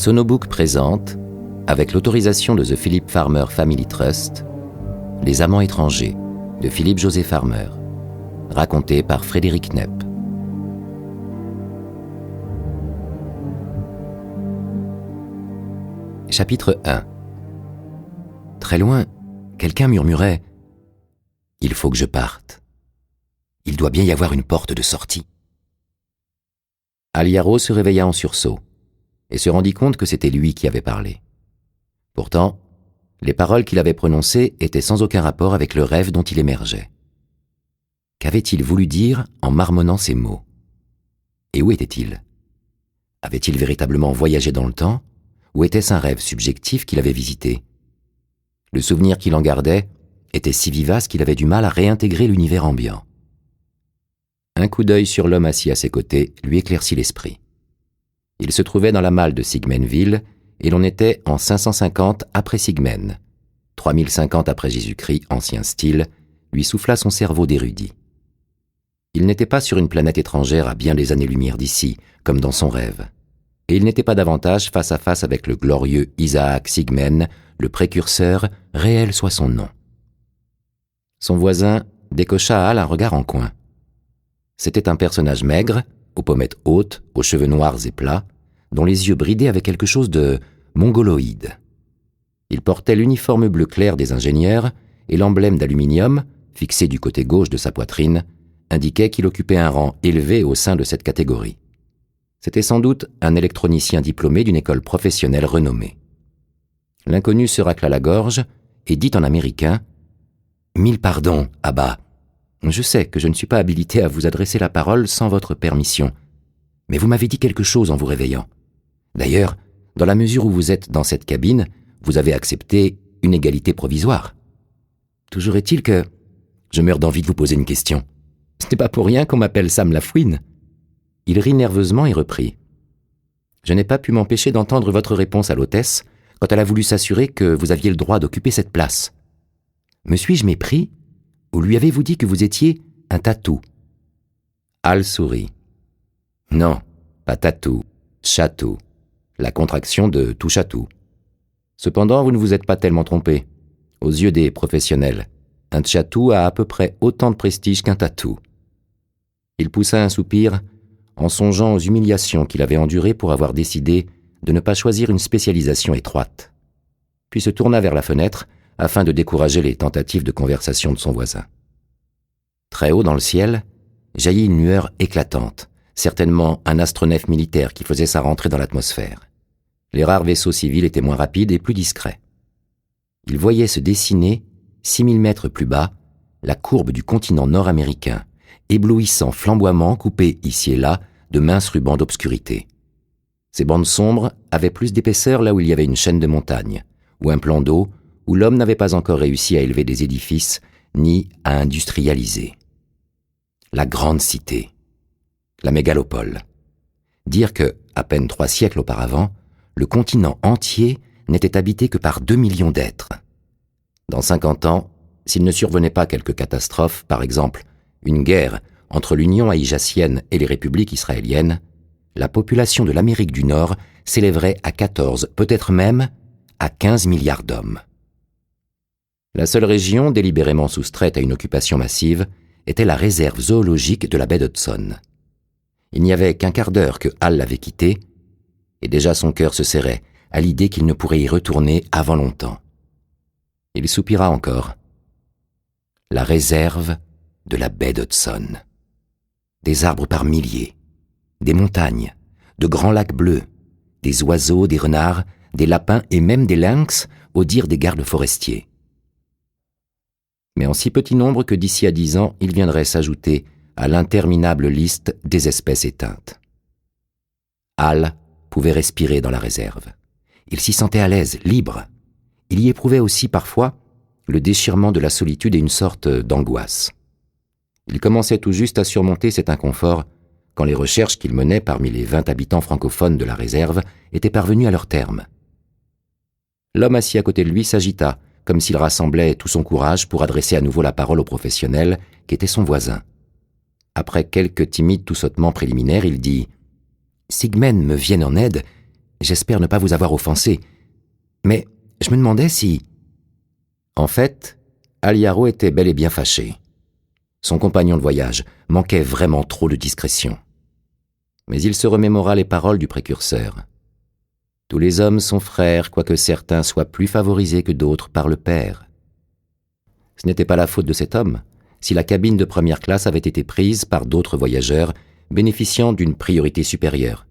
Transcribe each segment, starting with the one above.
Sonobook présente, avec l'autorisation de The Philip Farmer Family Trust, Les Amants étrangers de Philip José Farmer, raconté par Frédéric Knepp. Chapitre 1. Très loin, quelqu'un murmurait « Il faut que je parte. Il doit bien y avoir une porte de sortie. » Aliaro se réveilla en sursaut et se rendit compte que c'était lui qui avait parlé. Pourtant, les paroles qu'il avait prononcées étaient sans aucun rapport avec le rêve dont il émergeait. Qu'avait-il voulu dire en marmonnant ces mots? Et où était-il? Avait-il véritablement voyagé dans le temps, ou était-ce un rêve subjectif qu'il avait visité? Le souvenir qu'il en gardait était si vivace qu'il avait du mal à réintégrer l'univers ambiant. Un coup d'œil sur l'homme assis à ses côtés lui éclaircit l'esprit. Il se trouvait dans la malle de Sigmenville, et l'on était en 550 après Sigmen. 3050 après Jésus-Christ, ancien style, lui souffla son cerveau d'érudit. Il n'était pas sur une planète étrangère à bien des années-lumière d'ici, comme dans son rêve. Et il n'était pas davantage face à face avec le glorieux Isaac Sigmen, le précurseur, réel soit son nom. Son voisin décocha à Hal un regard en coin. C'était un personnage maigre, aux pommettes hautes, aux cheveux noirs et plats, dont les yeux bridaient avec quelque chose de mongoloïde. Il portait l'uniforme bleu clair des ingénieurs et l'emblème d'aluminium, fixé du côté gauche de sa poitrine, indiquait qu'il occupait un rang élevé au sein de cette catégorie. C'était sans doute un électronicien diplômé d'une école professionnelle renommée. L'inconnu se racla la gorge et dit en américain « Mille pardons, Abba. Je sais que je ne suis pas habilité à vous adresser la parole sans votre permission, mais vous m'avez dit quelque chose en vous réveillant. D'ailleurs, dans la mesure où vous êtes dans cette cabine, vous avez accepté une égalité provisoire. Toujours est-il que je meurs d'envie de vous poser une question. Ce n'est pas pour rien qu'on m'appelle Sam Lafouine. » Il rit nerveusement et reprit. « Je n'ai pas pu m'empêcher d'entendre votre réponse à l'hôtesse quand elle a voulu s'assurer que vous aviez le droit d'occuper cette place. Me suis-je mépris, ou lui avez-vous dit que vous étiez un tatou ?» Hal sourit. « Non, pas tatou, chatou, la contraction de touche à tout. Cependant, vous ne vous êtes pas tellement trompé. Aux yeux des professionnels, un tchatou a à peu près autant de prestige qu'un tatou. » Il poussa un soupir en songeant aux humiliations qu'il avait endurées pour avoir décidé de ne pas choisir une spécialisation étroite, puis se tourna vers la fenêtre afin de décourager les tentatives de conversation de son voisin. Très haut dans le ciel, jaillit une lueur éclatante, certainement un astronef militaire qui faisait sa rentrée dans l'atmosphère. Les rares vaisseaux civils étaient moins rapides et plus discrets. Il voyait se dessiner, 6000 mètres plus bas, la courbe du continent nord-américain, éblouissant flamboiement coupé ici et là de minces rubans d'obscurité. Ces bandes sombres avaient plus d'épaisseur là où il y avait une chaîne de montagnes, ou un plan d'eau où l'homme n'avait pas encore réussi à élever des édifices ni à industrialiser. La grande cité, la mégalopole. Dire que, à peine 3 siècles auparavant, le continent entier n'était habité que par 2 millions d'êtres. Dans 50 ans, s'il ne survenait pas quelque catastrophe, par exemple une guerre entre l'Union haïjassienne et les républiques israéliennes, la population de l'Amérique du Nord s'élèverait à 14, peut-être même à 15 milliards d'hommes. La seule région délibérément soustraite à une occupation massive était la réserve zoologique de la baie d'Hudson. Il n'y avait qu'un quart d'heure que Hal l'avait quittée, et déjà son cœur se serrait à l'idée qu'il ne pourrait y retourner avant longtemps. Il soupira encore. La réserve de la baie d'Hudson. Des arbres par milliers, des montagnes, de grands lacs bleus, des oiseaux, des renards, des lapins et même des lynx, au dire des gardes forestiers. Mais en si petit nombre que d'ici à 10 ans, il viendrait s'ajouter à l'interminable liste des espèces éteintes. Hal pouvait respirer dans la réserve. Il s'y sentait à l'aise, libre. Il y éprouvait aussi parfois le déchirement de la solitude et une sorte d'angoisse. Il commençait tout juste à surmonter cet inconfort quand les recherches qu'il menait parmi les 20 habitants francophones de la réserve étaient parvenues à leur terme. L'homme assis à côté de lui s'agita, comme s'il rassemblait tout son courage pour adresser à nouveau la parole au professionnel qui était son voisin. Après quelques timides toussotements préliminaires, il dit « Sigmen me viennent en aide, j'espère ne pas vous avoir offensé. Mais je me demandais si... » En fait, Al-Yaro était bel et bien fâché. Son compagnon de voyage manquait vraiment trop de discrétion. Mais il se remémora les paroles du précurseur. « Tous les hommes sont frères, quoique certains soient plus favorisés que d'autres par le père. » Ce n'était pas la faute de cet homme si la cabine de première classe avait été prise par d'autres voyageurs bénéficiant d'une priorité supérieure,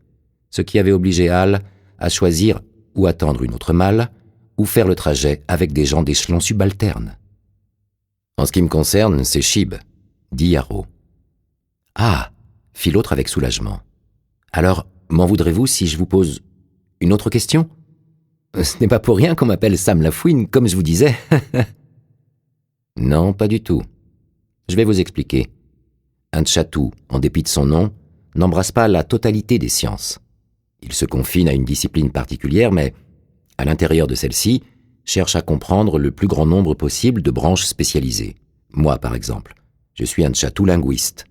ce qui avait obligé Al à choisir ou attendre une autre malle ou faire le trajet avec des gens d'échelon subalterne. « En ce qui me concerne, c'est Chib, » dit Yaro. « Ah » fit l'autre avec soulagement. « Alors, m'en voudrez-vous si je vous pose une autre question ? Ce n'est pas pour rien qu'on m'appelle Sam Lafouine, comme je vous disais. » Non, pas du tout. Je vais vous expliquer. Un tchatou, en dépit de son nom, n'embrasse pas la totalité des sciences. Il se confine à une discipline particulière, mais, à l'intérieur de celle-ci, cherche à comprendre le plus grand nombre possible de branches spécialisées. Moi, par exemple, je suis un tchatou linguiste.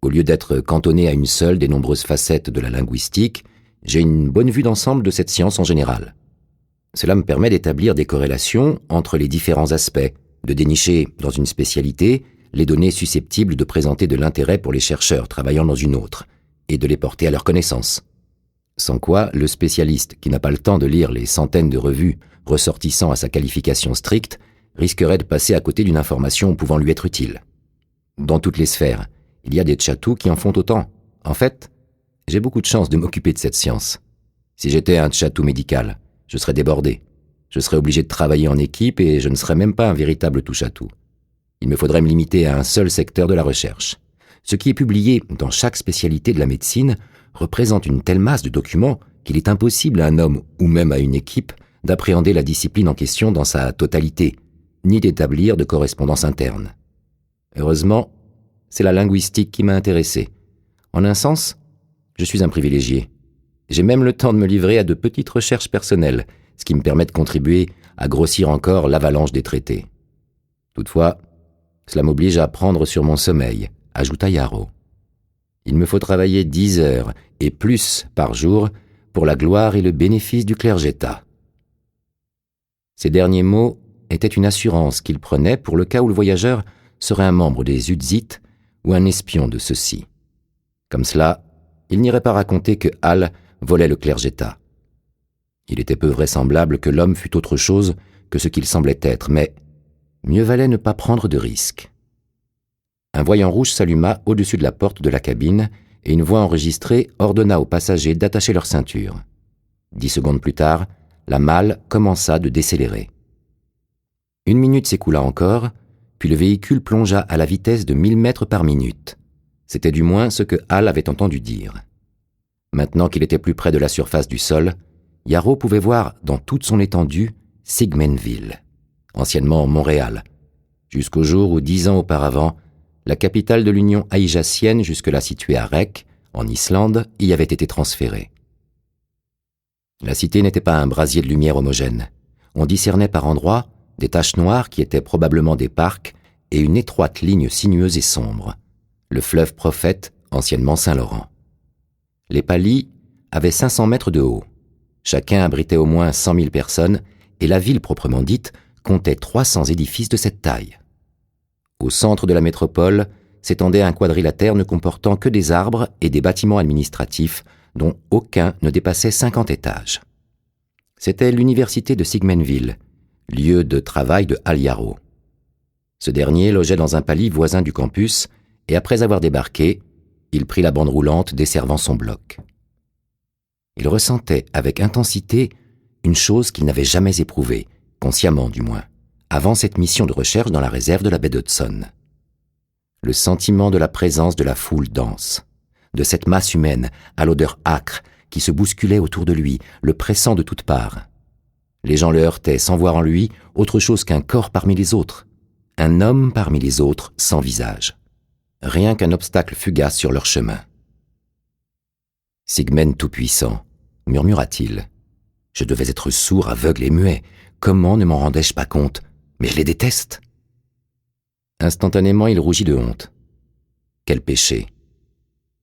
Au lieu d'être cantonné à une seule des nombreuses facettes de la linguistique, j'ai une bonne vue d'ensemble de cette science en général. Cela me permet d'établir des corrélations entre les différents aspects, de dénicher, dans une spécialité, les données susceptibles de présenter de l'intérêt pour les chercheurs travaillant dans une autre, et de les porter à leur connaissance. Sans quoi, le spécialiste, qui n'a pas le temps de lire les centaines de revues ressortissant à sa qualification stricte, risquerait de passer à côté d'une information pouvant lui être utile. Dans toutes les sphères, il y a des tchatous qui en font autant. En fait, j'ai beaucoup de chance de m'occuper de cette science. Si j'étais un tchatou médical, je serais débordé. Je serais obligé de travailler en équipe et je ne serais même pas un véritable touche-à-tout. Il me faudrait me limiter à un seul secteur de la recherche. Ce qui est publié dans chaque spécialité de la médecine représente une telle masse de documents qu'il est impossible à un homme ou même à une équipe d'appréhender la discipline en question dans sa totalité, ni d'établir de correspondance interne. Heureusement, c'est la linguistique qui m'a intéressé. En un sens, je suis un privilégié. J'ai même le temps de me livrer à de petites recherches personnelles, ce qui me permet de contribuer à grossir encore l'avalanche des traités. Toutefois, cela m'oblige à prendre sur mon sommeil, ajouta Yaro. Il me faut travailler 10 heures et plus par jour pour la gloire et le bénéfice du clergétat. Ces derniers mots étaient une assurance qu'il prenait pour le cas où le voyageur serait un membre des Utzites ou un espion de ceux-ci. Comme cela, il n'irait pas raconter que Al volait le clergétat. Il était peu vraisemblable que l'homme fût autre chose que ce qu'il semblait être, mais mieux valait ne pas prendre de risques. Un voyant rouge s'alluma au-dessus de la porte de la cabine et une voix enregistrée ordonna aux passagers d'attacher leur ceinture. 10 secondes plus tard, la malle commença de décélérer. 1 minute s'écoula encore, puis le véhicule plongea à la vitesse de 1000 mètres par minute. C'était du moins ce que Al avait entendu dire. Maintenant qu'il était plus près de la surface du sol, Yaro pouvait voir dans toute son étendue Sigmenville, anciennement Montréal, jusqu'au jour où 10 ans auparavant, la capitale de l'Union haïjassienne, jusque-là située à Rek, en Islande, y avait été transférée. La cité n'était pas un brasier de lumière homogène. On discernait par endroits des taches noires qui étaient probablement des parcs et une étroite ligne sinueuse et sombre, le fleuve Prophète, anciennement Saint-Laurent. Les paliers avaient 500 mètres de haut. Chacun abritait au moins 100 000 personnes et la ville proprement dite comptait 300 édifices de cette taille. Au centre de la métropole s'étendait un quadrilatère ne comportant que des arbres et des bâtiments administratifs dont aucun ne dépassait 50 étages. C'était l'université de Sigmenville, lieu de travail de Al-Yaro. Ce dernier logeait dans un palier voisin du campus et après avoir débarqué, il prit la bande roulante desservant son bloc. Il ressentait avec intensité une chose qu'il n'avait jamais éprouvée, consciemment du moins, avant cette mission de recherche dans la réserve de la baie d'Hudson. Le sentiment de la présence de la foule dense, de cette masse humaine à l'odeur âcre qui se bousculait autour de lui, le pressant de toutes parts. Les gens le heurtaient sans voir en lui autre chose qu'un corps parmi les autres, un homme parmi les autres sans visage. Rien qu'un obstacle fugace sur leur chemin. « Sigmen tout-puissant », murmura-t-il. « Je devais être sourd, aveugle et muet. Comment ne m'en rendais-je pas compte? Mais je les déteste !» Instantanément, il rougit de honte. Quel péché!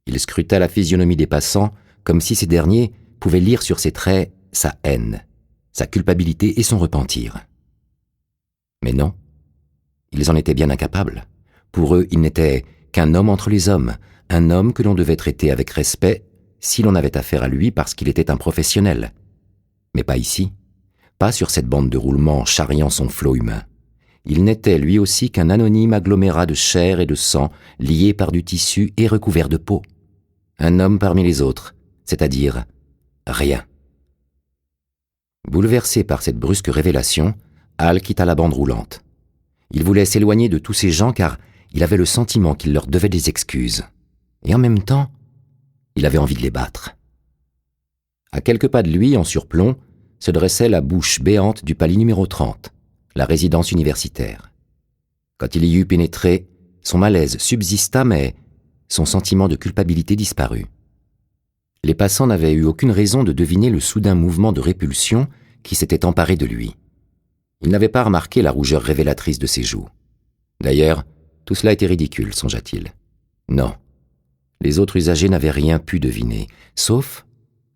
Il scruta la physionomie des passants comme si ces derniers pouvaient lire sur ses traits sa haine, sa culpabilité et son repentir. Mais non, ils en étaient bien incapables. Pour eux, il n'était qu'un homme entre les hommes, un homme que l'on devait traiter avec respect si l'on avait affaire à lui parce qu'il était un professionnel. Mais pas ici, pas sur cette bande de roulement charriant son flot humain. Il n'était lui aussi qu'un anonyme agglomérat de chair et de sang lié par du tissu et recouvert de peau. Un homme parmi les autres, c'est-à-dire rien. Bouleversé par cette brusque révélation, Hal quitta la bande roulante. Il voulait s'éloigner de tous ces gens car il avait le sentiment qu'il leur devait des excuses. Et en même temps, il avait envie de les battre. À quelques pas de lui, en surplomb, se dressait la bouche béante du palier numéro 30, la résidence universitaire. Quand il y eut pénétré, son malaise subsista, mais son sentiment de culpabilité disparut. Les passants n'avaient eu aucune raison de deviner le soudain mouvement de répulsion qui s'était emparé de lui. Ils n'avaient pas remarqué la rougeur révélatrice de ses joues. D'ailleurs, tout cela était ridicule, songea-t-il. Non, les autres usagers n'avaient rien pu deviner, sauf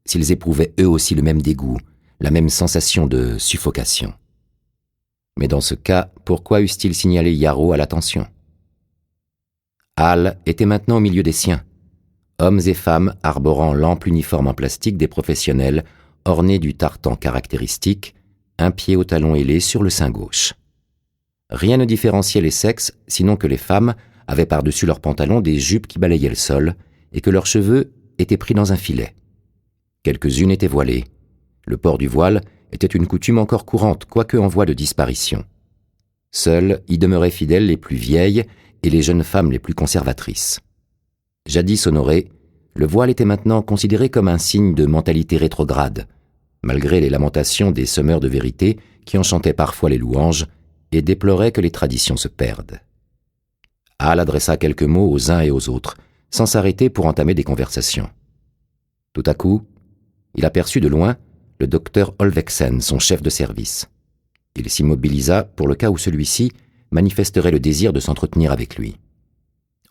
s'ils éprouvaient eux aussi le même dégoût, la même sensation de suffocation. Mais dans ce cas, pourquoi eussent-ils signalé Yarrow à l'attention ? Hal était maintenant au milieu des siens, hommes et femmes arborant l'ample uniforme en plastique des professionnels, orné du tartan caractéristique, un pied au talon ailé sur le sein gauche. Rien ne différenciait les sexes, sinon que les femmes avaient par-dessus leurs pantalons des jupes qui balayaient le sol, et que leurs cheveux étaient pris dans un filet. Quelques-unes étaient voilées. Le port du voile était une coutume encore courante, quoique en voie de disparition. Seules y demeuraient fidèles les plus vieilles et les jeunes femmes les plus conservatrices. Jadis honoré, le voile était maintenant considéré comme un signe de mentalité rétrograde, malgré les lamentations des semeurs de vérité qui en chantaient parfois les louanges et déploraient que les traditions se perdent. Hal adressa quelques mots aux uns et aux autres, sans s'arrêter pour entamer des conversations. Tout à coup, il aperçut de loin le docteur Olveksen, son chef de service. Il s'immobilisa pour le cas où celui-ci manifesterait le désir de s'entretenir avec lui.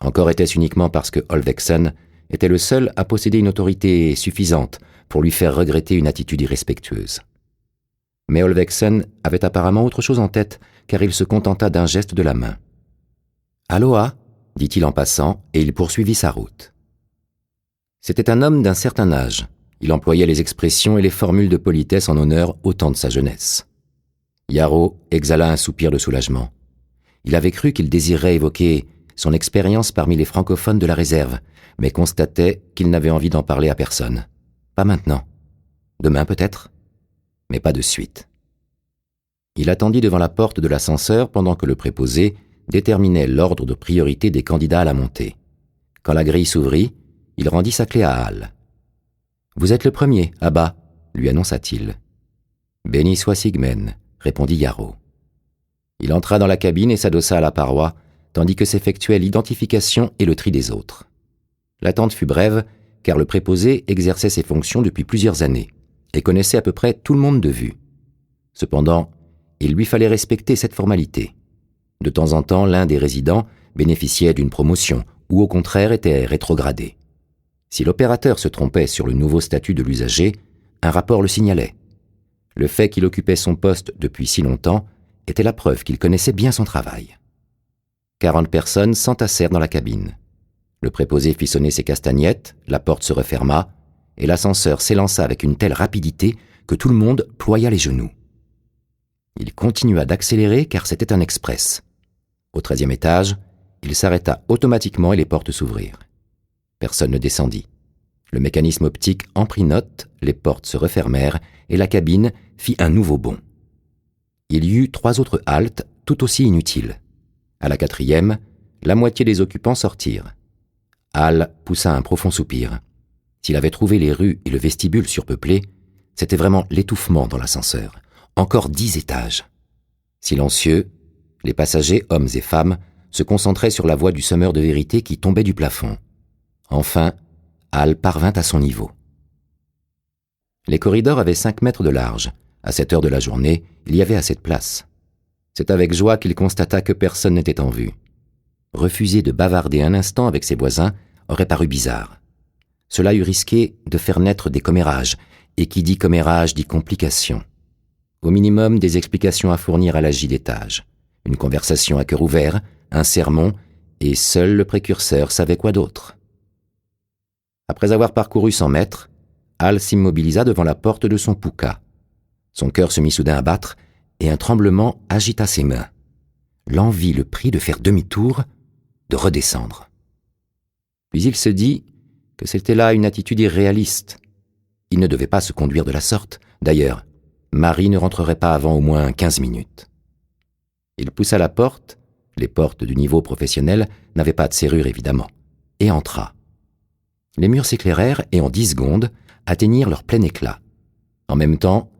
Encore était-ce uniquement parce que Olveksen était le seul à posséder une autorité suffisante pour lui faire regretter une attitude irrespectueuse. Mais Olveksen avait apparemment autre chose en tête, car il se contenta d'un geste de la main. « Aloha » dit-il en passant, et il poursuivit sa route. C'était un homme d'un certain âge. Il employait les expressions et les formules de politesse en honneur au temps de sa jeunesse. Yarrow exhala un soupir de soulagement. Il avait cru qu'il désirait évoquer son expérience parmi les francophones de la réserve, mais constatait qu'il n'avait envie d'en parler à personne. Pas maintenant. Demain peut-être, mais pas de suite. Il attendit devant la porte de l'ascenseur pendant que le préposé déterminait l'ordre de priorité des candidats à la montée. Quand la grille s'ouvrit, il rendit sa clé à Hal. « Vous êtes le premier, à bas » lui annonça-t-il. « Béni soit Sigmen » répondit Yarrow. Il entra dans la cabine et s'adossa à la paroi, tandis que s'effectuait l'identification et le tri des autres. L'attente fut brève, car le préposé exerçait ses fonctions depuis plusieurs années et connaissait à peu près tout le monde de vue. Cependant, il lui fallait respecter cette formalité. De temps en temps, l'un des résidents bénéficiait d'une promotion ou au contraire était rétrogradé. Si l'opérateur se trompait sur le nouveau statut de l'usager, un rapport le signalait. Le fait qu'il occupait son poste depuis si longtemps était la preuve qu'il connaissait bien son travail. 40 personnes s'entassèrent dans la cabine. Le préposé fit sonner ses castagnettes, la porte se referma, et l'ascenseur s'élança avec une telle rapidité que tout le monde ploya les genoux. Il continua d'accélérer car c'était un express. Au 13e étage, il s'arrêta automatiquement et les portes s'ouvrirent. Personne ne descendit. Le mécanisme optique en prit note, les portes se refermèrent et la cabine fit un nouveau bond. Il y eut 3 autres haltes, tout aussi inutiles. À la 4e, la moitié des occupants sortirent. Hal poussa un profond soupir. S'il avait trouvé les rues et le vestibule surpeuplés, c'était vraiment l'étouffement dans l'ascenseur. Encore 10 étages. Silencieux, les passagers, hommes et femmes, se concentraient sur la voix du semeur de vérité qui tombait du plafond. Enfin, Hal parvint à son niveau. Les corridors avaient 5 mètres de large. À cette heure de la journée, il y avait assez de place. C'est avec joie qu'il constata que personne n'était en vue. Refuser de bavarder un instant avec ses voisins aurait paru bizarre. Cela eût risqué de faire naître des commérages, et qui dit commérage dit complication. Au minimum, des explications à fournir à l'agi d'étage, une conversation à cœur ouvert, un sermon, et seul le précurseur savait quoi d'autre. Après avoir parcouru 100 mètres, Hal s'immobilisa devant la porte de son puka. Son cœur se mit soudain à battre, et un tremblement agita ses mains. L'envie le prit de faire demi-tour, de redescendre. Puis il se dit que c'était là une attitude irréaliste. Il ne devait pas se conduire de la sorte. D'ailleurs, Marie ne rentrerait pas avant au moins 15 minutes. Il poussa la porte, les portes du niveau professionnel n'avaient pas de serrure évidemment, et entra. Les murs s'éclairèrent et en 10 secondes atteignirent leur plein éclat. En même temps,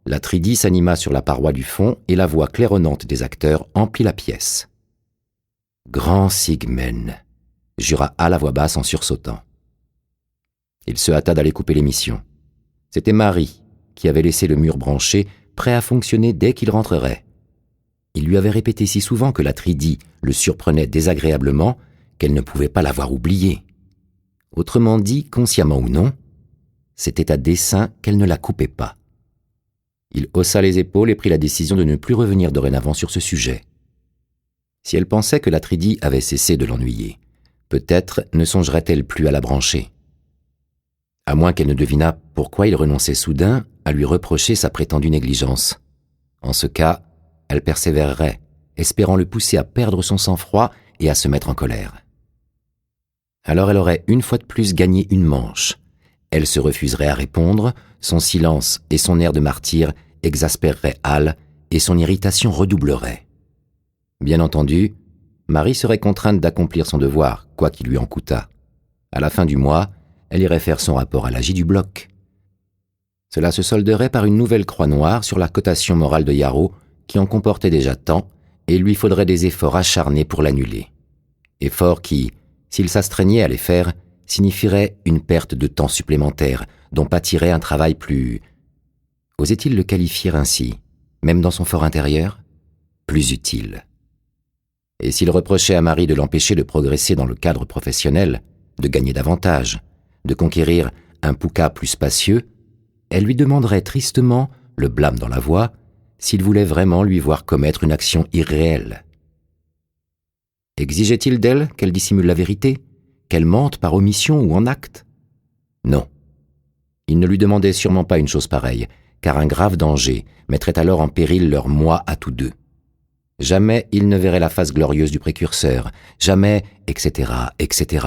la tridie s'anima sur la paroi du fond et la voix claironnante des acteurs emplit la pièce. « Grand Sigmen !» jura Hal à voix basse en sursautant. Il se hâta d'aller couper l'émission. C'était Marie qui avait laissé le mur branché, prêt à fonctionner dès qu'il rentrerait. Il lui avait répété si souvent que la tridie le surprenait désagréablement qu'elle ne pouvait pas l'avoir oublié. Autrement dit, consciemment ou non, c'était à dessein qu'elle ne la coupait pas. Il haussa les épaules et prit la décision de ne plus revenir dorénavant sur ce sujet. Si elle pensait que la tridie avait cessé de l'ennuyer, peut-être ne songerait-elle plus à la brancher. À moins qu'elle ne devinât pourquoi il renonçait soudain à lui reprocher sa prétendue négligence. En ce cas, elle persévérerait, espérant le pousser à perdre son sang-froid et à se mettre en colère. Alors elle aurait une fois de plus gagné une manche. Elle se refuserait à répondre, son silence et son air de martyr exaspéreraient Hal et son irritation redoublerait. Bien entendu, Marie serait contrainte d'accomplir son devoir, quoi qu'il lui en coûtât. À la fin du mois, elle irait faire son rapport à l'AJ du bloc. Cela se solderait par une nouvelle croix noire sur la cotation morale de Yarrow, qui en comportait déjà tant, et il lui faudrait des efforts acharnés pour l'annuler. Efforts qui, s'il s'astreignait à les faire, signifieraient une perte de temps supplémentaire, dont pâtirait un travail plus... Osait-il le qualifier ainsi, même dans son fort intérieur? Plus utile. Et s'il reprochait à Marie de l'empêcher de progresser dans le cadre professionnel, de gagner davantage, de conquérir un puka plus spacieux, elle lui demanderait tristement, le blâme dans la voix, s'il voulait vraiment lui voir commettre une action irréelle. Exigeait-il d'elle qu'elle dissimule la vérité, qu'elle mente par omission ou en acte? Non. Il ne lui demandait sûrement pas une chose pareille, car un grave danger mettrait alors en péril leur moi à tous deux. Jamais il ne verrait la face glorieuse du précurseur, jamais, etc., etc.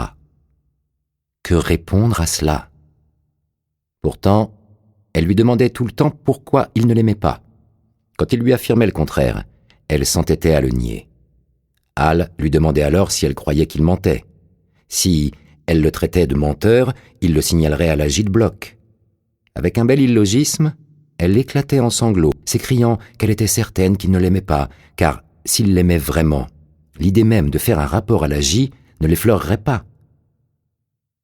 Que répondre à cela? Pourtant, elle lui demandait tout le temps pourquoi il ne l'aimait pas. Quand il lui affirmait le contraire, elle s'entêtait à le nier. Hal lui demandait alors si elle croyait qu'il mentait. Si elle le traitait de menteur, il le signalerait à l'AJ de bloc. Avec un bel illogisme, elle éclatait en sanglots, s'écriant qu'elle était certaine qu'il ne l'aimait pas, car s'il l'aimait vraiment, l'idée même de faire un rapport à l'AJ ne l'effleurerait pas.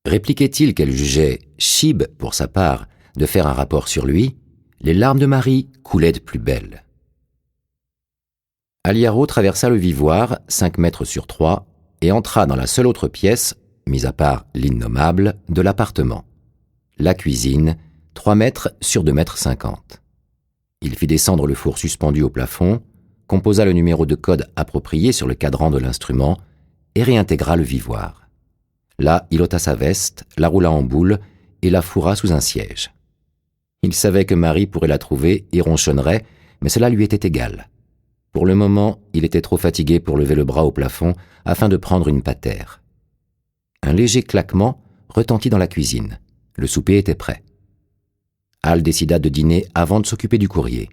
Répliquait-il qu'elle jugeait chibe, pour sa part, de faire un rapport sur lui, les larmes de Marie coulaient de plus belle. Hal Yarrow traversa le vivoire, 5 mètres sur 3, et entra dans la seule autre pièce, mis à part l'innommable, de l'appartement. La cuisine, 3 mètres sur 2 mètres 50. Il fit descendre le four suspendu au plafond, composa le numéro de code approprié sur le cadran de l'instrument et réintégra le vivoire. Là, il ôta sa veste, la roula en boule et la fourra sous un siège. Il savait que Marie pourrait la trouver et ronchonnerait, mais cela lui était égal. Pour le moment, il était trop fatigué pour lever le bras au plafond afin de prendre une patère. Un léger claquement retentit dans la cuisine. Le souper était prêt. Hal décida de dîner avant de s'occuper du courrier.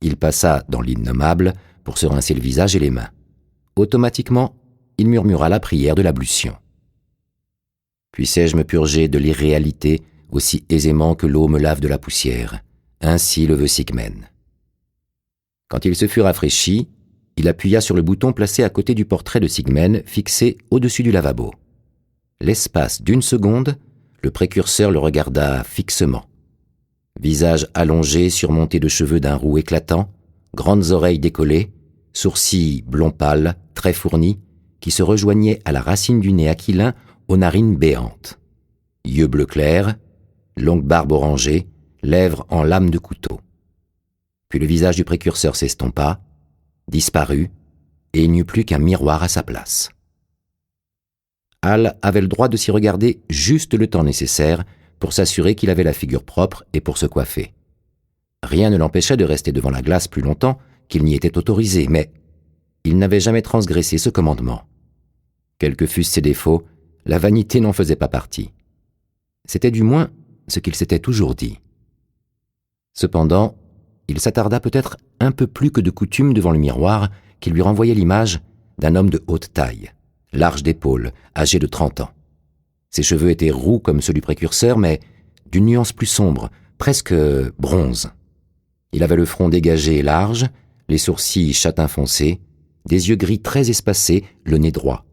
Il passa dans l'innommable pour se rincer le visage et les mains. Automatiquement, il murmura la prière de l'ablution. « Puissais-je me purger de l'irréalité aussi aisément que l'eau me lave de la poussière. Ainsi le veut Sigmen. » Quand il se fut rafraîchi, il appuya sur le bouton placé à côté du portrait de Sigmen fixé au-dessus du lavabo. L'espace d'une seconde, le précurseur le regarda fixement. Visage allongé surmonté de cheveux d'un roux éclatant, grandes oreilles décollées, sourcils blond pâle, très fournis, qui se rejoignaient à la racine du nez aquilin aux narines béantes. Yeux bleu clair, longue barbe orangée, lèvres en lame de couteau. Puis le visage du précurseur s'estompa, disparut, et il n'y eut plus qu'un miroir à sa place. Hal avait le droit de s'y regarder juste le temps nécessaire pour s'assurer qu'il avait la figure propre et pour se coiffer. Rien ne l'empêchait de rester devant la glace plus longtemps qu'il n'y était autorisé, mais il n'avait jamais transgressé ce commandement. Quels que fussent ses défauts, la vanité n'en faisait pas partie. C'était du moins ce qu'il s'était toujours dit. Cependant, il s'attarda peut-être un peu plus que de coutume devant le miroir qui lui renvoyait l'image d'un homme de haute taille, large d'épaules, âgé de 30 ans. Ses cheveux étaient roux comme ceux du précurseur, mais d'une nuance plus sombre, presque bronze. Il avait le front dégagé et large, les sourcils châtain foncé, des yeux gris très espacés, le nez droit.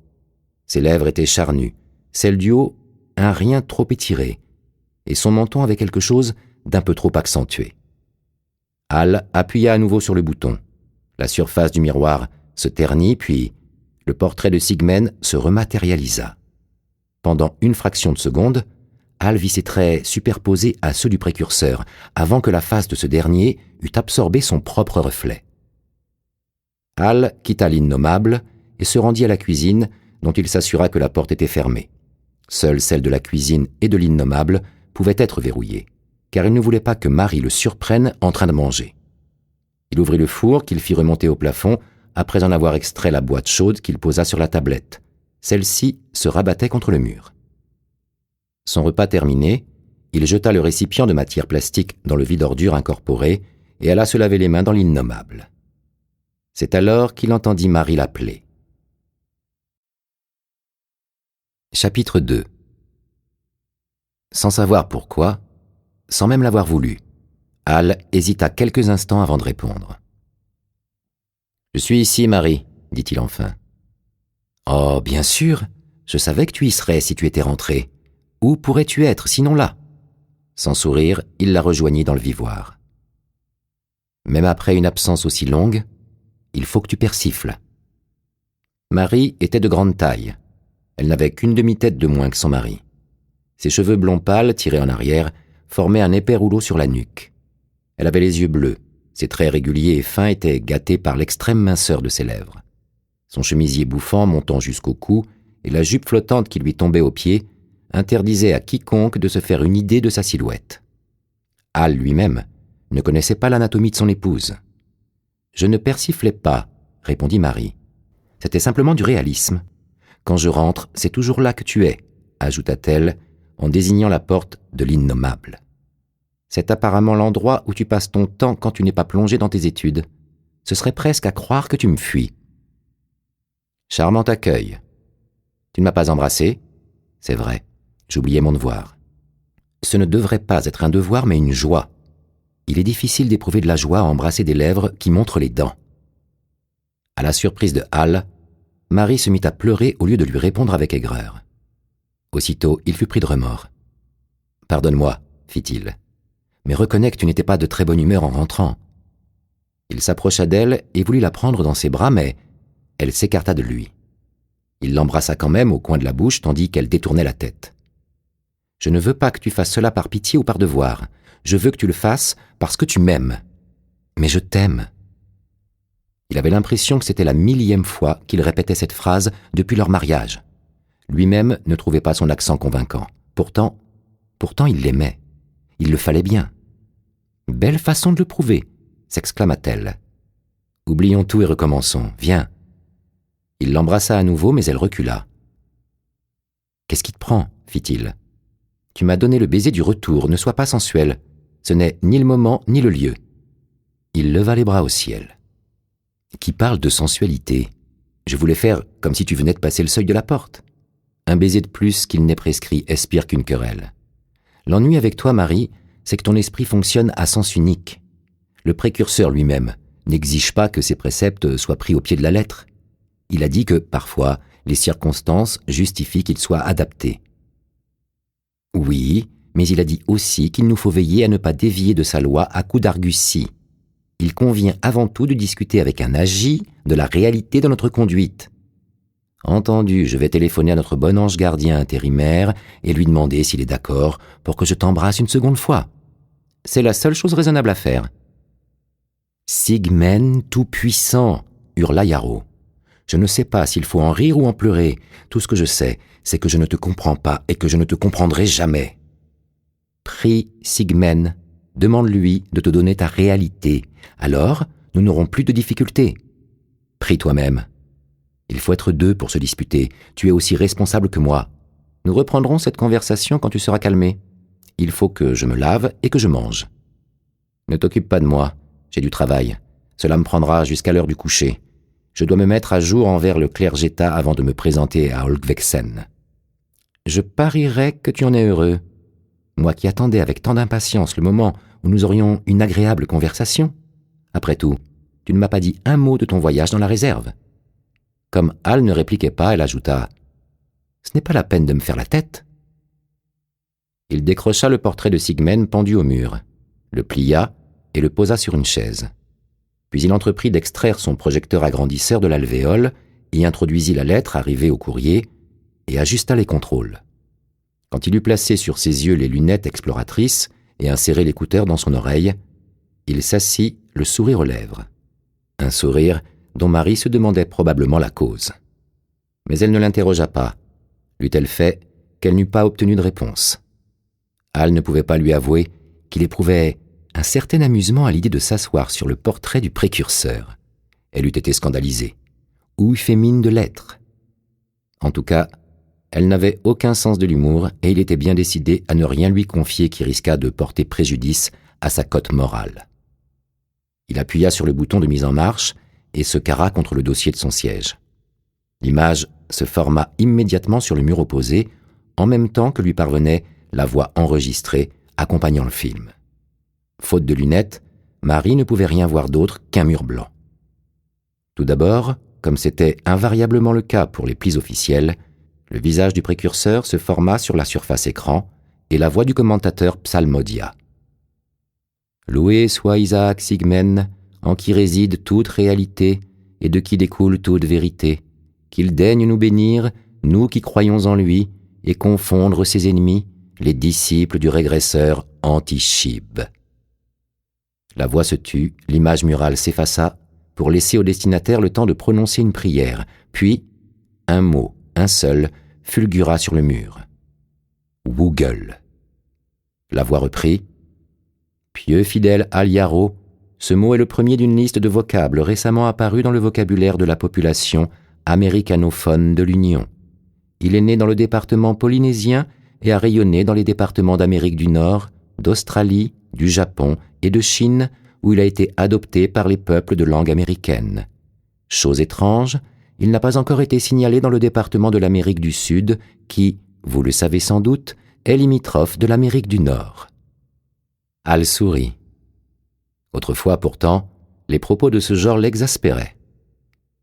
Ses lèvres étaient charnues, celles du haut un rien trop étiré, et son menton avait quelque chose d'un peu trop accentué. Hal appuya à nouveau sur le bouton. La surface du miroir se ternit, puis le portrait de Sigmund se rematérialisa. Pendant une fraction de seconde, Hal vit ses traits superposés à ceux du précurseur, avant que la face de ce dernier eût absorbé son propre reflet. Hal quitta l'innommable et se rendit à la cuisine, dont il s'assura que la porte était fermée. Seule celle de la cuisine et de l'innommable pouvait être verrouillée, car il ne voulait pas que Marie le surprenne en train de manger. Il ouvrit le four qu'il fit remonter au plafond, après en avoir extrait la boîte chaude qu'il posa sur la tablette. Celle-ci se rabattait contre le mur. Son repas terminé, il jeta le récipient de matière plastique dans le vide-ordures incorporé et alla se laver les mains dans l'innommable. C'est alors qu'il entendit Marie l'appeler. Chapitre 2. Sans savoir pourquoi, sans même l'avoir voulu, Hal hésita quelques instants avant de répondre. « Je suis ici, Marie, dit-il enfin. »« Oh, bien sûr, je savais que tu y serais si tu étais rentrée. Où pourrais-tu être, sinon là ?» Sans sourire, il la rejoignit dans le vivoire. « Même après une absence aussi longue, il faut que tu persifles. » Marie était de grande taille. Elle n'avait qu'une demi-tête de moins que son mari. Ses cheveux blonds pâles, tirés en arrière, formaient un épais rouleau sur la nuque. Elle avait les yeux bleus. Ses traits réguliers et fins étaient gâtés par l'extrême minceur de ses lèvres. Son chemisier bouffant montant jusqu'au cou et la jupe flottante qui lui tombait aux pieds interdisaient à quiconque de se faire une idée de sa silhouette. Hal lui-même ne connaissait pas l'anatomie de son épouse. « Je ne persiflais pas, » répondit Marie. « C'était simplement du réalisme. Quand je rentre, c'est toujours là que tu es, » ajouta-t-elle en désignant la porte de l'innommable. C'est apparemment l'endroit où tu passes ton temps quand tu n'es pas plongé dans tes études. Ce serait presque à croire que tu me fuis. Charmant accueil. Tu ne m'as pas embrassé ? C'est vrai, j'oubliais mon devoir. Ce ne devrait pas être un devoir, mais une joie. Il est difficile d'éprouver de la joie à embrasser des lèvres qui montrent les dents. À la surprise de Hal, Marie se mit à pleurer au lieu de lui répondre avec aigreur. Aussitôt, il fut pris de remords. « Pardonne-moi, fit-il. Mais reconnais que tu n'étais pas de très bonne humeur en rentrant. » Il s'approcha d'elle et voulut la prendre dans ses bras, mais elle s'écarta de lui. Il l'embrassa quand même au coin de la bouche tandis qu'elle détournait la tête. « Je ne veux pas que tu fasses cela par pitié ou par devoir. Je veux que tu le fasses parce que tu m'aimes. Mais je t'aime. » Il avait l'impression que c'était la 1000e fois qu'il répétait cette phrase depuis leur mariage. Lui-même ne trouvait pas son accent convaincant. Pourtant il l'aimait. Il le fallait bien. « Belle façon de le prouver !» s'exclama-t-elle. « Oublions tout et recommençons. Viens. » Il l'embrassa à nouveau, mais elle recula. « Qu'est-ce qui te prend ?» fit-il. « Tu m'as donné le baiser du retour, ne sois pas sensuel. Ce n'est ni le moment ni le lieu. » Il leva les bras au ciel. « Qui parle de sensualité ? Je voulais faire comme si tu venais de passer le seuil de la porte. Un baiser de plus qu'il n'est prescrit est pire qu'une querelle. L'ennui avec toi, Marie, c'est que ton esprit fonctionne à sens unique. Le précurseur lui-même n'exige pas que ses préceptes soient pris au pied de la lettre. Il a dit que, parfois, les circonstances justifient qu'ils soient adaptés. Oui, mais il a dit aussi qu'il nous faut veiller à ne pas dévier de sa loi à coups d'argustie. Il convient avant tout de discuter avec un agi de la réalité de notre conduite. Entendu, je vais téléphoner à notre bon ange gardien intérimaire et lui demander s'il est d'accord pour que je t'embrasse une seconde fois. C'est la seule chose raisonnable à faire. Sigmen tout-puissant, hurla Yarrow. Je ne sais pas s'il faut en rire ou en pleurer. Tout ce que je sais, c'est que je ne te comprends pas et que je ne te comprendrai jamais. Prie Sigmen, demande-lui de te donner ta réalité. Alors, nous n'aurons plus de difficultés. Prie toi-même. Il faut être deux pour se disputer. Tu es aussi responsable que moi. Nous reprendrons cette conversation quand tu seras calmé. Il faut que je me lave et que je mange. Ne t'occupe pas de moi. J'ai du travail. Cela me prendra jusqu'à l'heure du coucher. Je dois me mettre à jour envers le clergétat avant de me présenter à Holgveksen. Je parierais que tu en es heureux. Moi qui attendais avec tant d'impatience le moment où nous aurions une agréable conversation. Après tout, tu ne m'as pas dit un mot de ton voyage dans la réserve. Comme Hal ne répliquait pas, elle ajouta « Ce n'est pas la peine de me faire la tête. » Il décrocha le portrait de Sigmen pendu au mur, le plia et le posa sur une chaise. Puis il entreprit d'extraire son projecteur agrandisseur de l'alvéole, y introduisit la lettre arrivée au courrier et ajusta les contrôles. Quand il eut placé sur ses yeux les lunettes exploratrices et inséré l'écouteur dans son oreille, il s'assit, le sourire aux lèvres. Un sourire dont Marie se demandait probablement la cause. Mais elle ne l'interrogea pas, l'eût-elle fait qu'elle n'eût pas obtenu de réponse. Hal ne pouvait pas lui avouer qu'il éprouvait un certain amusement à l'idée de s'asseoir sur le portrait du précurseur. Elle eût été scandalisée, ou eût fait mine de l'être. En tout cas, elle n'avait aucun sens de l'humour et il était bien décidé à ne rien lui confier qui risquât de porter préjudice à sa cote morale. Il appuya sur le bouton de mise en marche et se carra contre le dossier de son siège. L'image se forma immédiatement sur le mur opposé, en même temps que lui parvenait la voix enregistrée accompagnant le film. Faute de lunettes, Marie ne pouvait rien voir d'autre qu'un mur blanc. Tout d'abord, comme c'était invariablement le cas pour les plis officiels, le visage du précurseur se forma sur la surface écran et la voix du commentateur psalmodia. « Loué soit Isaac Sigmen, en qui réside toute réalité et de qui découle toute vérité, qu'il daigne nous bénir, nous qui croyons en lui, et confondre ses ennemis, les disciples du régresseur Antichib. » La voix se tut, l'image murale s'effaça, pour laisser au destinataire le temps de prononcer une prière, puis un mot, un seul, fulgura sur le mur. Woogle. La voix reprit. Pieux fidèle Hal Yarrow, ce mot est le premier d'une liste de vocables récemment apparus dans le vocabulaire de la population américanophone de l'Union. Il est né dans le département polynésien et a rayonné dans les départements d'Amérique du Nord, d'Australie, du Japon et de Chine, où il a été adopté par les peuples de langue américaine. Chose étrange, il n'a pas encore été signalé dans le département de l'Amérique du Sud, qui, vous le savez sans doute, est limitrophe de l'Amérique du Nord. Hal sourit. Autrefois, pourtant, les propos de ce genre l'exaspéraient.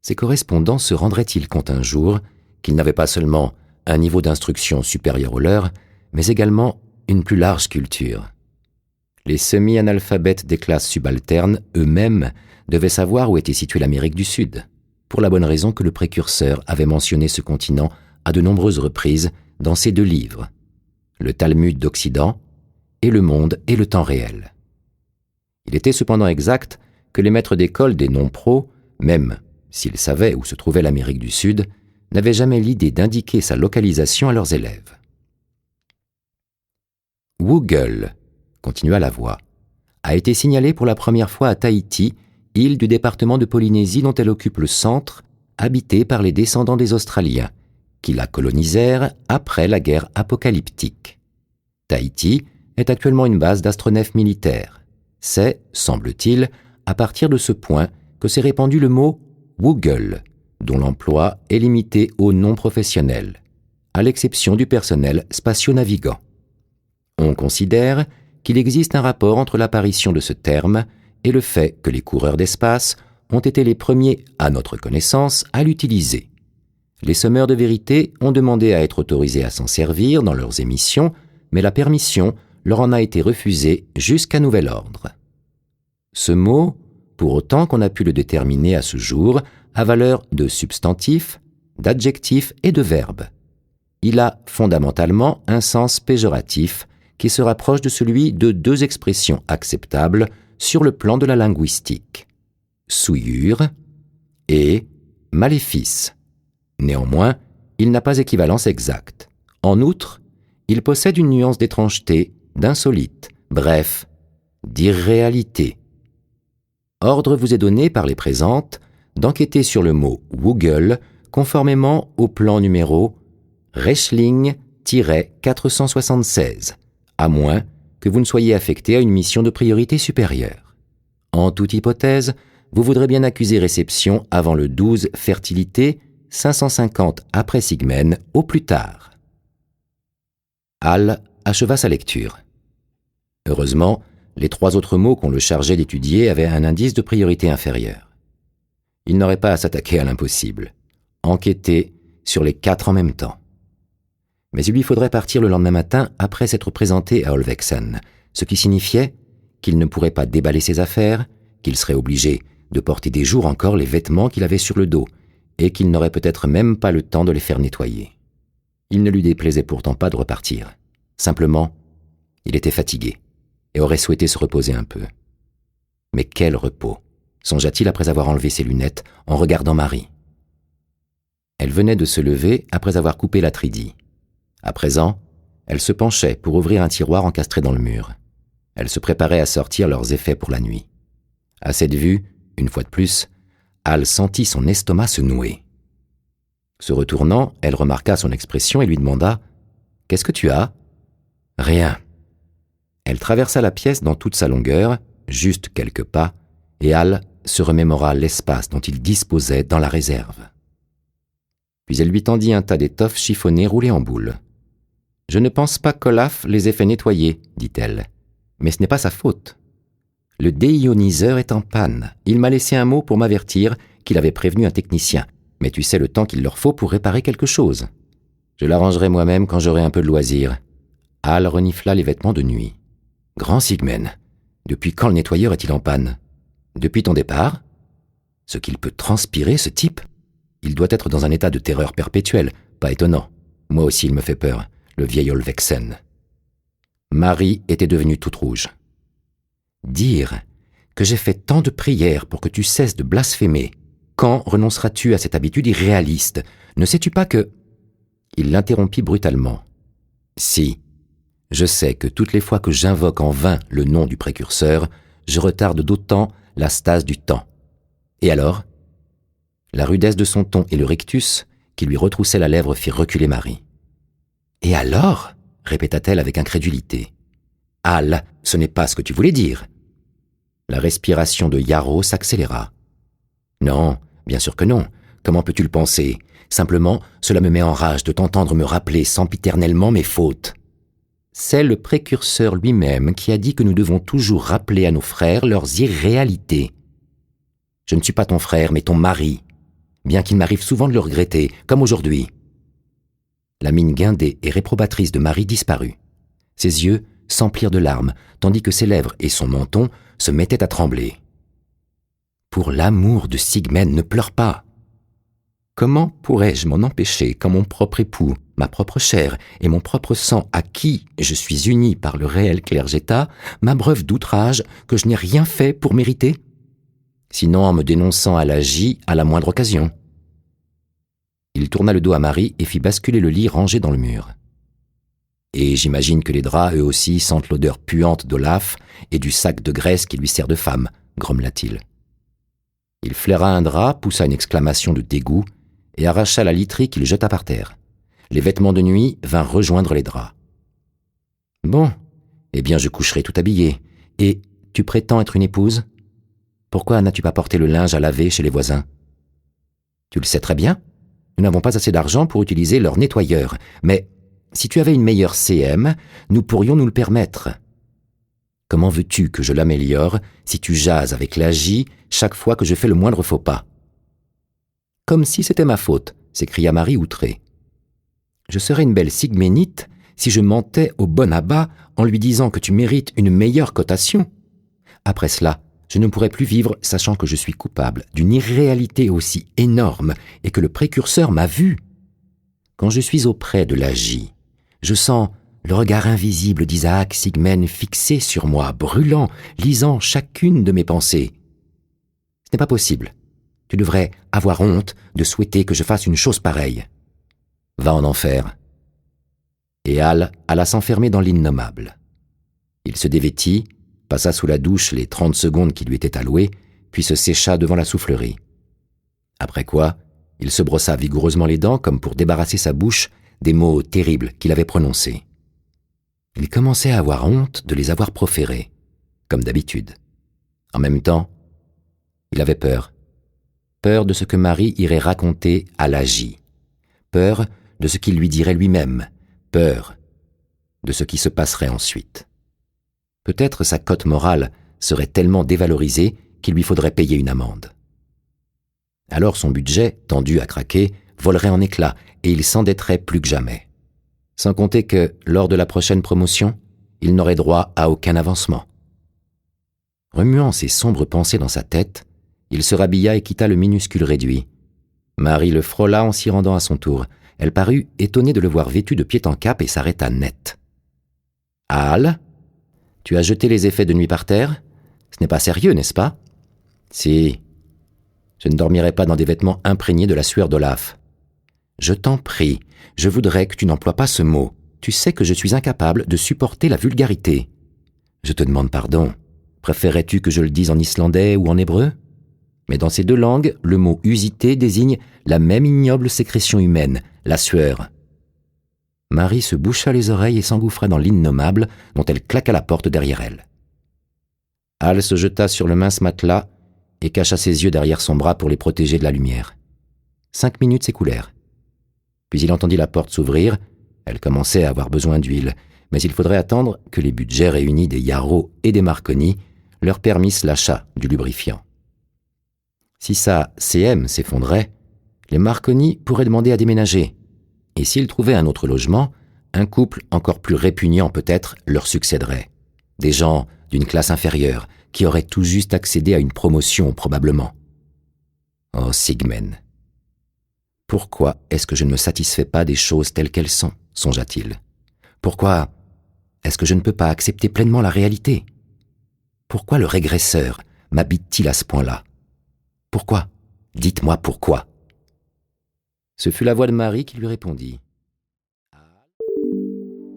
Ses correspondants se rendraient-ils compte un jour qu'il n'avait pas seulement un niveau d'instruction supérieur au leur, mais également une plus large culture. Les semi-analphabètes des classes subalternes, eux-mêmes, devaient savoir où était située l'Amérique du Sud, pour la bonne raison que le précurseur avait mentionné ce continent à de nombreuses reprises dans ses 2 livres, le Talmud d'Occident et le Monde et le temps réel. Il était cependant exact que les maîtres d'école des non-pros, même s'ils savaient où se trouvait l'Amérique du Sud, n'avaient jamais l'idée d'indiquer sa localisation à leurs élèves. Woogle, continua la voix, a été signalée pour la première fois à Tahiti, île du département de Polynésie dont elle occupe le centre, habitée par les descendants des Australiens, qui la colonisèrent après la guerre apocalyptique. Tahiti est actuellement une base d'astronefs militaires. C'est, semble-t-il, à partir de ce point que s'est répandu le mot « Woogle », dont l'emploi est limité aux non-professionnels, à l'exception du personnel spatio-navigant. On considère qu'il existe un rapport entre l'apparition de ce terme et le fait que les coureurs d'espace ont été les premiers, à notre connaissance, à l'utiliser. Les semeurs de vérité ont demandé à être autorisés à s'en servir dans leurs émissions, mais la permission leur en a été refusée jusqu'à nouvel ordre. Ce mot, pour autant qu'on a pu le déterminer à ce jour, a valeur de substantif, d'adjectif et de verbe. Il a fondamentalement un sens péjoratif, qui se rapproche de celui de deux expressions acceptables sur le plan de la linguistique, souillure et maléfice. Néanmoins, il n'a pas équivalence exacte. En outre, il possède une nuance d'étrangeté, d'insolite, bref, d'irréalité. Ordre vous est donné par les présentes d'enquêter sur le mot « Woogle » conformément au plan numéro Reichling-476, à moins que vous ne soyez affecté à une mission de priorité supérieure. En toute hypothèse, vous voudrez bien accuser réception avant le 12 fertilité 550 après Sigmen au plus tard. Hal acheva sa lecture. Heureusement, les 3 autres mots qu'on le chargeait d'étudier avaient un indice de priorité inférieur. Il n'aurait pas à s'attaquer à l'impossible, enquêter sur les 4 en même temps. Mais il lui faudrait partir le lendemain matin après s'être présenté à Olvexen, ce qui signifiait qu'il ne pourrait pas déballer ses affaires, qu'il serait obligé de porter des jours encore les vêtements qu'il avait sur le dos, et qu'il n'aurait peut-être même pas le temps de les faire nettoyer. Il ne lui déplaisait pourtant pas de repartir. Simplement, il était fatigué et aurait souhaité se reposer un peu. Mais quel repos, songea-t-il après avoir enlevé ses lunettes en regardant Marie. Elle venait de se lever après avoir coupé la tridie. À présent, elle se penchait pour ouvrir un tiroir encastré dans le mur. Elle se préparait à sortir leurs effets pour la nuit. À cette vue, une fois de plus, Hal sentit son estomac se nouer. Se retournant, elle remarqua son expression et lui demanda « Qu'est-ce que tu as ?»« Rien. » Elle traversa la pièce dans toute sa longueur, juste quelques pas, et Hal se remémora l'espace dont il disposait dans la réserve. Puis elle lui tendit un tas d'étoffes chiffonnées roulées en boule. « Je ne pense pas qu'Olaf les ait fait nettoyer, dit-elle. Mais ce n'est pas sa faute. Le déioniseur est en panne. Il m'a laissé un mot pour m'avertir qu'il avait prévenu un technicien. Mais tu sais le temps qu'il leur faut pour réparer quelque chose. Je l'arrangerai moi-même quand j'aurai un peu de loisir. » Hal renifla les vêtements de nuit. « Grand Sigmen, depuis quand le nettoyeur est-il en panne ? Depuis ton départ ? Ce qu'il peut transpirer, ce type ? Il doit être dans un état de terreur perpétuelle, pas étonnant. Moi aussi il me fait peur, le vieil Olvexen. » Marie était devenue toute rouge. « Dire que j'ai fait tant de prières pour que tu cesses de blasphémer. Quand renonceras-tu à cette habitude irréaliste ? Ne sais-tu pas que… » Il l'interrompit brutalement. « Si. Je sais que toutes les fois que j'invoque en vain le nom du précurseur, je retarde d'autant la stase du temps. Et alors ?» La rudesse de son ton et le rictus qui lui retroussait la lèvre firent reculer Marie. « Et alors ?» répéta-t-elle avec incrédulité. « Hal, ce n'est pas ce que tu voulais dire. » La respiration de Yarrow s'accéléra. « Non, bien sûr que non. Comment peux-tu le penser ? Simplement, cela me met en rage de t'entendre me rappeler sempiternellement mes fautes. » C'est le précurseur lui-même qui a dit que nous devons toujours rappeler à nos frères leurs irréalités. Je ne suis pas ton frère, mais ton mari, bien qu'il m'arrive souvent de le regretter, comme aujourd'hui. La mine guindée et réprobatrice de Marie disparut. Ses yeux s'emplirent de larmes, tandis que ses lèvres et son menton se mettaient à trembler. « Pour l'amour de Sigmen, ne pleure pas. Comment pourrais-je m'en empêcher quand mon propre époux, ma propre chair et mon propre sang à qui je suis uni par le réel clergétat m'abreuvent d'outrage que je n'ai rien fait pour mériter ? Sinon en me dénonçant à la J à la moindre occasion. » Il tourna le dos à Marie et fit basculer le lit rangé dans le mur. « Et j'imagine que les draps, eux aussi, sentent l'odeur puante d'Olaf et du sac de graisse qui lui sert de femme, » grommela-t-il. Il flaira un drap, poussa une exclamation de dégoût et arracha la literie qu'il jeta par terre. Les vêtements de nuit vinrent rejoindre les draps. « Bon, eh bien je coucherai tout habillé. Et tu prétends être une épouse ? Pourquoi n'as-tu pas porté le linge à laver chez les voisins ? Tu le sais très bien, nous n'avons pas assez d'argent pour utiliser leur nettoyeur, mais si tu avais une meilleure CM, nous pourrions nous le permettre. Comment veux-tu que je l'améliore si tu jases avec la J chaque fois que je fais le moindre faux pas ? » « Comme si c'était ma faute, » s'écria Marie outrée. « Je serais une belle sigménite si je mentais au bon abat en lui disant que tu mérites une meilleure cotation. Après cela, je ne pourrais plus vivre sachant que je suis coupable d'une irréalité aussi énorme et que le précurseur m'a vu. Quand je suis auprès de la J, je sens le regard invisible d'Isaac Sigmen fixé sur moi, brûlant, lisant chacune de mes pensées. Ce n'est pas possible. Tu devrais avoir honte de souhaiter que je fasse une chose pareille. Va en enfer. Et Hal alla s'enfermer dans l'innommable. Il se dévêtit, passa sous la douche les 30 secondes qui lui étaient allouées, puis se sécha devant la soufflerie. Après quoi, il se brossa vigoureusement les dents comme pour débarrasser sa bouche des mots terribles qu'il avait prononcés. Il commençait à avoir honte de les avoir proférés, comme d'habitude. En même temps, il avait peur. Peur de ce que Marie irait raconter à l'Agi. Peur de ce qu'il lui dirait lui-même. Peur de ce qui se passerait ensuite. Peut-être sa cote morale serait tellement dévalorisée qu'il lui faudrait payer une amende. Alors son budget, tendu à craquer, volerait en éclats et il s'endetterait plus que jamais. Sans compter que, lors de la prochaine promotion, il n'aurait droit à aucun avancement. Remuant ces sombres pensées dans sa tête, il se rhabilla et quitta le minuscule réduit. Marie le frôla en s'y rendant à son tour. Elle parut étonnée de le voir vêtu de pied en cap et s'arrêta net. « Hal, tu as jeté les effets de nuit par terre ? Ce n'est pas sérieux, n'est-ce pas ? » ?»« Si. Je ne dormirai pas dans des vêtements imprégnés de la sueur d'Olaf. »« Je t'en prie, je voudrais que tu n'emploies pas ce mot. Tu sais que je suis incapable de supporter la vulgarité. »« Je te demande pardon. Préférerais-tu que je le dise en islandais ou en hébreu ? Mais dans ces deux langues, le mot usité désigne la même ignoble sécrétion humaine, la sueur. » Marie se boucha les oreilles et s'engouffra dans l'innommable dont elle claqua la porte derrière elle. Hal se jeta sur le mince matelas et cacha ses yeux derrière son bras pour les protéger de la lumière. 5 minutes s'écoulèrent. Puis il entendit la porte s'ouvrir. Elle commençait à avoir besoin d'huile, mais il faudrait attendre que les budgets réunis des Yarrow et des Marconi leur permissent l'achat du lubrifiant. Si sa CM s'effondrait, les Marconi pourraient demander à déménager. Et s'ils trouvaient un autre logement, un couple encore plus répugnant peut-être leur succéderait. Des gens d'une classe inférieure qui auraient tout juste accédé à une promotion probablement. Oh Sigmen. Pourquoi est-ce que je ne me satisfais pas des choses telles qu'elles sont, songea-t-il. Pourquoi est-ce que je ne peux pas accepter pleinement la réalité ? Pourquoi le régresseur m'habite-t-il à ce point-là ? Pourquoi ? Dites-moi pourquoi. Ce fut la voix de Marie qui lui répondit.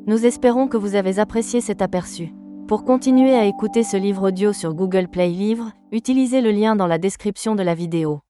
Nous espérons que vous avez apprécié cet aperçu. Pour continuer à écouter ce livre audio sur Google Play Livres, utilisez le lien dans la description de la vidéo.